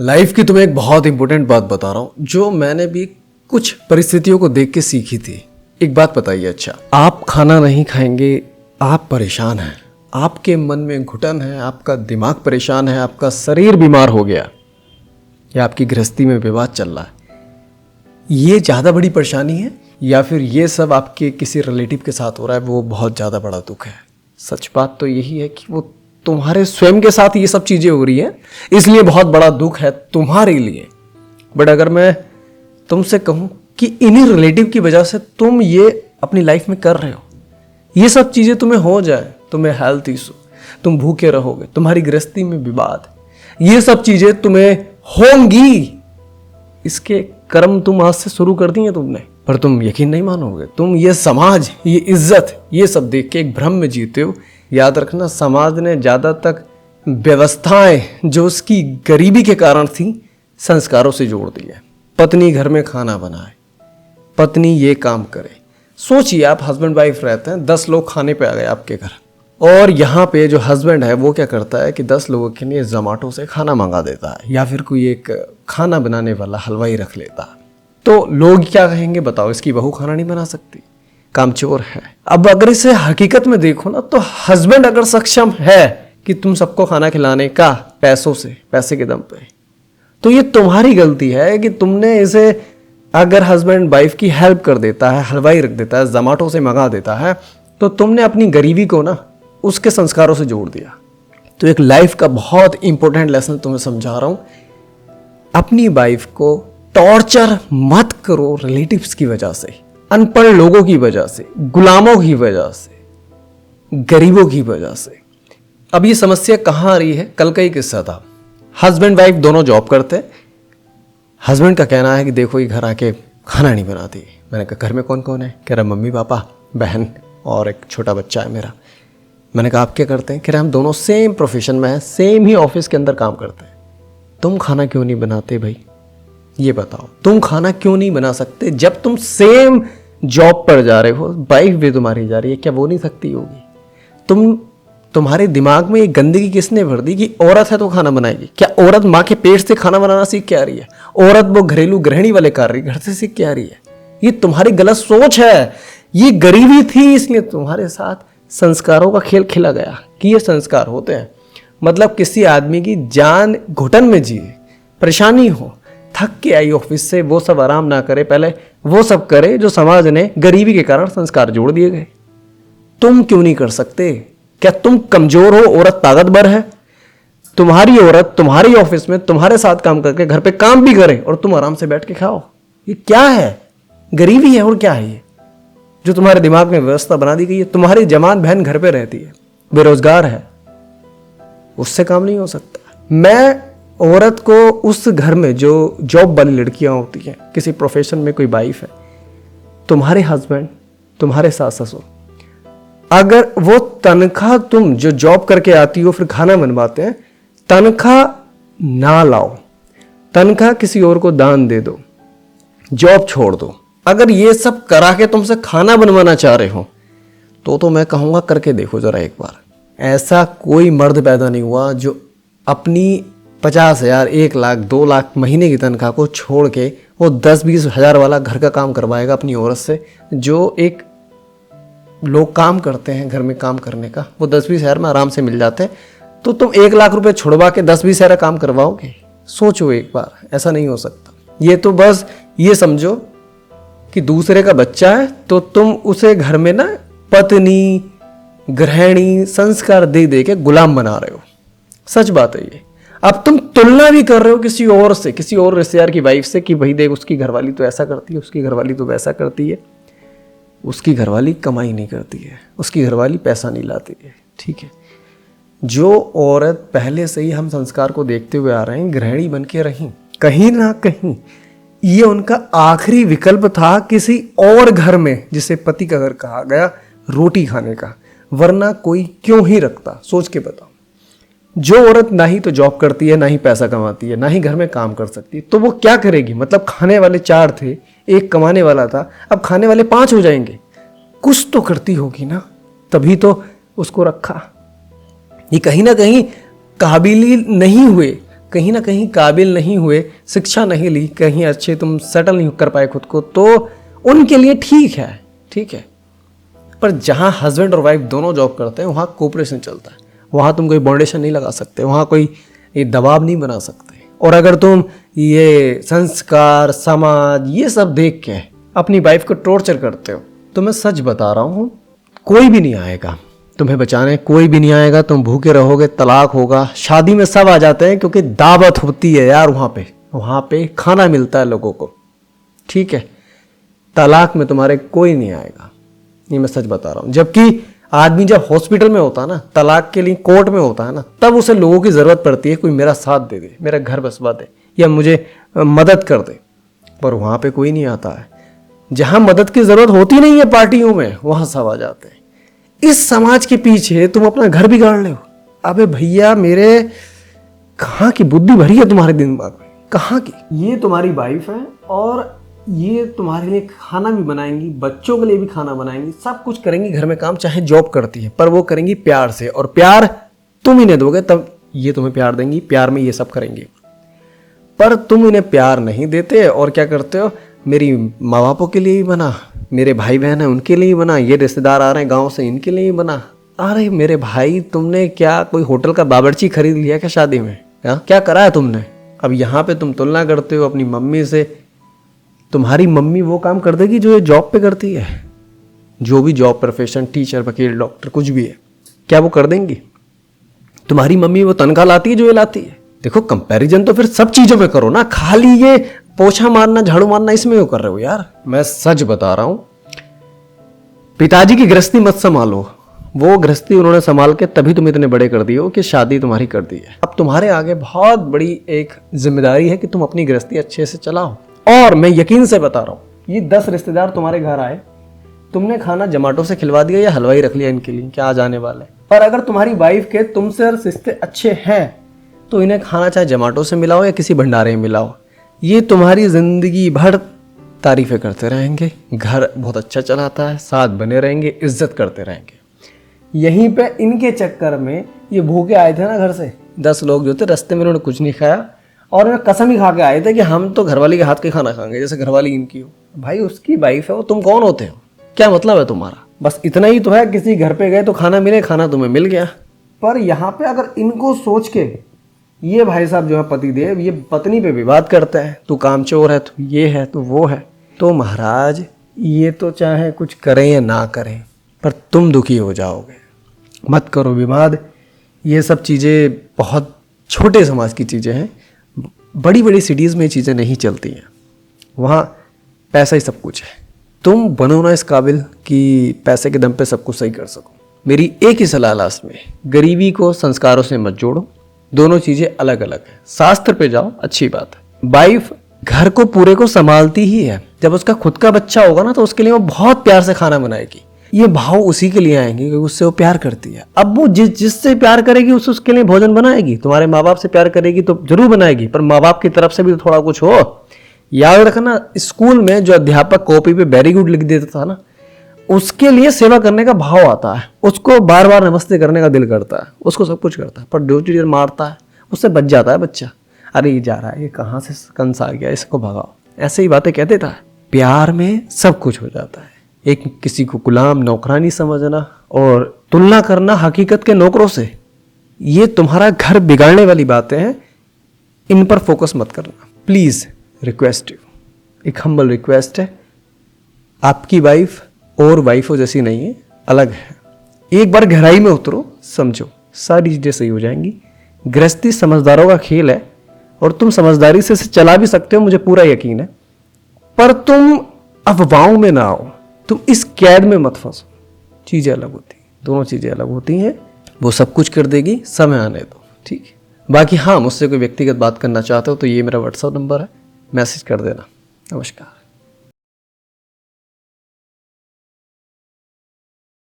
Life की तुम्हें एक बहुत इंपॉर्टेंट बात बता रहा हूँ जो मैंने भी कुछ परिस्थितियों को देख के सीखी थी। एक बात बताइए, अच्छा आप खाना नहीं खाएंगे, आप परेशान हैं, आपके मन में घुटन है, आपका दिमाग परेशान है, आपका शरीर बीमार हो गया या आपकी गृहस्थी में विवाद चल रहा है, ये ज़्यादा बड़ी परेशानी है या फिर ये सब आपके किसी रिलेटिव के साथ हो रहा है, वो बहुत ज़्यादा बड़ा दुख है। सच बात तो यही है कि वो तुम्हारे स्वयं के साथ ये सब चीज़ें हो रही हैं, इसलिए बहुत बड़ा दुख है तुम्हारे लिए। बट अगर मैं तुमसे कहूँ कि इन्हीं रिलेटिव की वजह से तुम ये अपनी लाइफ में कर रहे हो, ये सब चीज़ें तुम्हें हो जाए, तुम्हें हेल्थ इशू, तुम भूखे रहोगे, तुम्हारी गृहस्थी में विवाद, ये सब चीज़ें तुम्हें होंगी, इसके कर्म तुम आज से शुरू कर दिए तुमने। पर तुम यकीन नहीं मानोगे, तुम ये समाज, ये इज्जत, ये सब देख के एक भ्रम में जीते हो। याद रखना, समाज ने ज़्यादा तक व्यवस्थाएं जो उसकी गरीबी के कारण थी संस्कारों से जोड़ दी है। पत्नी घर में खाना बनाए, पत्नी ये काम करे। सोचिए आप हस्बैंड वाइफ रहते हैं, 10 लोग खाने पे आ गए आपके घर, और यहाँ पे जो हस्बैंड है वो क्या करता है कि 10 लोगों के लिए जोमेटो से खाना मंगा देता है या फिर कोई एक खाना बनाने वाला हलवाई रख लेता है। तो लोग क्या कहेंगे बताओ, इसकी बहू खाना नहीं बना सकती, कामचोर है। अब अगर इसे हकीकत में देखो ना, तो हस्बैंड अगर सक्षम है कि तुम सबको खाना खिलाने का पैसों से, पैसे के दम पे, तो ये तुम्हारी गलती है कि तुमने इसे, अगर हस्बैंड वाइफ की हेल्प कर देता है, हलवाई रख देता है, जोमेटो से मंगा देता है, तो तुमने अपनी गरीबी को ना उसके संस्कारों से जोड़ दिया। तो एक लाइफ का बहुत इंपॉर्टेंट लेसन तुम्हें समझा रहा हूं, अपनी वाइफ को टॉर्चर मत करो रिलेटिव्स की वजह से, अनपढ़ लोगों की वजह से, गुलामों की वजह से, गरीबों की वजह से। अब ये समस्या कहाँ आ रही है? कल का ही किस्सा था। हस्बैंड वाइफ दोनों जॉब करते। हस्बैंड का कहना है कि देखो ये घर आके खाना नहीं बनाती। मैंने कहा घर में कौन कौन है? कह रहा मम्मी पापा, बहन और एक छोटा बच्चा है मेरा। मैंने कहा आप क्या करते हैं? कह रहे हम दोनों सेम प्रोफेशन में हैं, सेम ही ऑफिस के अंदर काम करते हैं। तुम खाना क्यों नहीं बनाते भाई? ये बताओ, तुम खाना क्यों नहीं बना सकते? जब तुम सेम जॉब पर जा रहे हो, वाइफ भी तुम्हारी जा रही है, क्या वो नहीं सकती होगी? तुम्हारे दिमाग में ये गंदगी किसने भर दी कि औरत है तो खाना बनाएगी? क्या औरत माँ के पेट से खाना बनाना सीख के आ रही है? औरत वो घरेलू गृहिणी वाले कार्य घर से सीख के आ रही है? ये तुम्हारी गलत सोच है। ये गरीबी थी, इसलिए तुम्हारे साथ संस्कारों का खेल खेला गया कि ये संस्कार होते हैं। मतलब किसी आदमी की जान घुटन में जिए, परेशानी हो, थक के आई ऑफिस से, वो सब आराम ना करे, पहले वो सब करे जो समाज ने गरीबी के कारण संस्कार जोड़ दिए गए। तुम क्यों नहीं कर सकते? क्या तुम कमजोर हो? औरत ताकतवर है। तुम्हारी औरत तुम्हारी ऑफिस में तुम्हारे साथ काम करके घर पे काम भी करे और तुम आराम से बैठ के खाओ। ये क्या है? गरीबी है और क्या है ये जो तुम्हारे दिमाग में व्यवस्था बना दी गई है? तुम्हारी जवान बहन घर पे रहती है, बेरोजगार है, उससे काम नहीं हो सकता। मैं औरत को उस घर में जो जॉब वाली लड़कियां होती हैं, किसी प्रोफेशन में कोई वाइफ है, तुम्हारे हस्बैंड, तुम्हारे सास ससुर, अगर वो तनख्वाह तुम जो जॉब करके आती हो फिर खाना बनवाते हैं, तनख्वाह ना लाओ, तनख्वाह किसी और को दान दे दो, जॉब छोड़ दो। अगर ये सब करा के तुमसे खाना बनवाना चाह रहे हो तो मैं कहूँगा करके देखो जरा एक बार। ऐसा कोई मर्द पैदा नहीं हुआ जो अपनी 50,000, 1 लाख, 2 लाख महीने की तनख्वाह को छोड़ के वो 10-20 हज़ार वाला घर का काम करवाएगा अपनी औरत से। जो एक लोग काम करते हैं घर में काम करने का, वो 10-20 हज़ार में आराम से मिल जाते हैं, तो तुम 1 लाख रुपए छुड़वा के 10-20 हज़ार काम करवाओगे? सोचो एक बार, ऐसा नहीं हो सकता। ये तो बस ये समझो कि दूसरे का बच्चा है तो तुम उसे घर में ना पत्नी, गृहिणी संस्कार दे दे के गुलाम बना रहे हो। सच बात है ये। अब तुम तुलना भी कर रहे हो किसी और से, किसी और रिश्तेदार की वाइफ से कि भाई देख उसकी घरवाली तो ऐसा करती है, उसकी घरवाली तो वैसा करती है। उसकी घरवाली कमाई नहीं करती है, उसकी घरवाली पैसा नहीं लाती है, ठीक है। जो औरत पहले से ही हम संस्कार को देखते हुए आ रहे हैं, गृहिणी बन के रही, कहीं ना कहीं ये उनका आखिरी विकल्प था किसी और घर में, जिसे पति का घर कहा गया, रोटी खाने का, वरना कोई क्यों ही रखता? सोच के बताओ। जो औरत ना ही तो जॉब करती है, ना ही पैसा कमाती है, ना ही घर में काम कर सकती है, तो वो क्या करेगी? मतलब खाने वाले 4 थे, एक कमाने वाला था, अब खाने वाले 5 हो जाएंगे। कुछ तो करती होगी ना, तभी तो उसको रखा। ये कहीं ना कहीं काबिल नहीं हुए कहीं ना कहीं काबिल नहीं हुए, शिक्षा नहीं ली, कहीं अच्छे तुम सेटल नहीं कर पाए खुद को, तो उनके लिए ठीक है। पर जहाँ हस्बैंड और वाइफ दोनों जॉब करते हैं वहाँ कोऑपरेशन चलता है, वहाँ तुम कोई बाउंडेशन नहीं लगा सकते, वहाँ कोई ये दबाव नहीं बना सकते। और अगर तुम ये संस्कार, समाज, ये सब देख के अपनी वाइफ को टॉर्चर करते हो, तो मैं सच बता रहा हूँ कोई भी नहीं आएगा तुम्हें बचाने, कोई भी नहीं आएगा। तुम भूखे रहोगे, तलाक होगा। शादी में सब आ जाते हैं क्योंकि दावत होती है यार, वहाँ पे खाना मिलता है लोगों को, ठीक है। तलाक में तुम्हारे कोई नहीं आएगा, ये मैं सच बता रहा हूँ। जबकि आदमी जब हॉस्पिटल में होता है ना, तलाक के लिए कोर्ट में होता है ना, तब उसे लोगों की ज़रूरत पड़ती है, कोई मेरा साथ दे दे, मेरा घर बसवा दे, या मुझे मदद कर दे। पर वहाँ पे कोई नहीं आता है। जहाँ मदद की ज़रूरत होती नहीं है पार्टियों में, वहाँ सब आ जाते हैं। इस समाज के पीछे तुम अपना घर बिगाड़ ले हो। अबे भैया मेरे, कहाँ की बुद्धि भरी है तुम्हारे दिमाग में, कहाँ की? ये तुम्हारी वाइफ है और ये तुम्हारे लिए खाना भी बनाएंगी, बच्चों के लिए भी खाना बनाएंगी, सब कुछ करेंगी घर में काम, चाहे जॉब करती है, पर वो करेंगी प्यार से। और प्यार तुम इन्हें दोगे तब ये तुम्हें प्यार देंगी, प्यार में ये सब करेंगी। पर तुम इन्हें प्यार नहीं देते और क्या करते हो, मेरी माँ बापों के लिए ही बना, मेरे भाई बहन है उनके लिए ही बना, ये रिश्तेदार आ रहे हैं गाँव से इनके लिए ही बना। अरे मेरे भाई, तुमने क्या कोई होटल का बावर्ची खरीद लिया क्या शादी में? क्या करा है तुमने? अब यहाँ पे तुम तुलना करते हो अपनी मम्मी से। तुम्हारी मम्मी वो काम कर देगी जो ये जॉब पे करती है, जो भी जॉब प्रोफेशन, टीचर, वकील, डॉक्टर, कुछ भी है, क्या वो कर देंगी? तुम्हारी मम्मी वो तनख्वाह लाती है जो ये लाती है? देखो कंपैरिजन तो फिर सब चीजों में करो ना, खाली ये पोछा मारना, झाड़ू मारना इसमें क्यों कर रहे हो यार? मैं सच बता रहा हूं, पिताजी की गृहस्थी मत संभालो। वो गृहस्थी उन्होंने संभाल के तभी तुम इतने बड़े कर दिए हो कि शादी तुम्हारी कर दी है। अब तुम्हारे आगे बहुत बड़ी एक जिम्मेदारी है कि तुम अपनी गृहस्थी अच्छे से चलाओ। और मैं यकीन से बता रहा हूं, ये 10 रिश्तेदार तुम्हारे घर आए, तुमने खाना जोमैटो से खिलवा दिया या हलवाई रख लिया इनके लिए, क्या आ जाने वाला है। पर अगर तुम्हारी वाइफ के तुमसे रिश्ते अच्छे हैं तो इन्हें खाना चाहे जोमैटो से मिलाओ या किसी भंडारे में मिलाओ, ये तुम्हारी जिंदगी भर तारीफें करते रहेंगे, घर बहुत अच्छा चलाता है, साथ बने रहेंगे, इज्जत करते रहेंगे। यहीं पे इनके चक्कर में ये भूखे आए थे ना घर से, 10 लोग जो थे, रास्ते में उन्होंने कुछ नहीं खाया और वे कसम ही खा के आए थे कि हम तो घरवाली के हाथ के खाना खाएंगे, जैसे घरवाली इनकी हो। भाई उसकी वाइफ है वो, तुम कौन होते हो? क्या मतलब है तुम्हारा? बस इतना ही तो है, किसी घर पे गए तो खाना मिले, खाना तुम्हें मिल गया। पर यहाँ पे अगर इनको सोच के ये भाई साहब जो है पति देव, ये पत्नी पे विवाद करता है, तू कामचोर है, तू ये है, तू वो है, तो महाराज ये तो चाहे कुछ करें या ना करें पर तुम दुखी हो जाओगे। मत करो विवाद। ये सब चीज़ें बहुत छोटे समाज की चीज़ें हैं, बड़ी बड़ी सिटीज़ में ये चीज़ें नहीं चलती हैं, वहाँ पैसा ही सब कुछ है। तुम बनो ना इस काबिल कि पैसे के दम पे सब कुछ सही कर सको। मेरी एक ही सलाह लास्ट में, गरीबी को संस्कारों से मत जोड़ो, दोनों चीज़ें अलग अलग है। शास्त्र पे जाओ, अच्छी बात है। वाइफ घर को पूरे को संभालती ही है, जब उसका खुद का बच्चा होगा ना तो उसके लिए वो बहुत प्यार से खाना बनाएगी। ये भाव उसी के लिए आएंगे क्योंकि उससे वो प्यार करती है। अब वो जिससे प्यार करेगी उसके लिए भोजन बनाएगी। तुम्हारे माँ बाप से प्यार करेगी तो जरूर बनाएगी, पर माँ बाप की तरफ से भी तो थोड़ा कुछ हो। याद रखना, स्कूल में जो अध्यापक कॉपी पे वेरी गुड लिख देता था ना, उसके लिए सेवा करने का भाव आता है, उसको बार बार नमस्ते करने का दिल करता है, उसको सब कुछ करता है। पर जो टीचर मारता है उससे बच जाता है बच्चा, अरे ये जा रहा है, ये कहाँ से कंस आ गया, इसको भगाओ, ऐसे ही बातें कह देता है। प्यार में सब कुछ हो जाता है। एक किसी को गुलाम नौकरानी समझना और तुलना करना हकीकत के नौकरों से, ये तुम्हारा घर बिगाड़ने वाली बातें हैं, इन पर फोकस मत करना प्लीज। रिक्वेस्ट, एक हम्बल रिक्वेस्ट है, आपकी वाइफ और वाइफों जैसी नहीं है, अलग है। एक बार गहराई में उतरो, समझो, सारी चीजें सही हो जाएंगी। गृहस्थी समझदारों का खेल है और तुम समझदारी से चला भी सकते हो, मुझे पूरा यकीन है। पर तुम अफवाहों में ना आओ, तुम इस कैद में मत फंसो। चीजें अलग होती हैं, दोनों चीजें अलग होती हैं। वो सब कुछ कर देगी, समय आने दो, ठीक है। बाकी हाँ, मुझसे कोई व्यक्तिगत बात करना चाहते हो तो ये मेरा व्हाट्सएप नंबर है, मैसेज कर देना। नमस्कार।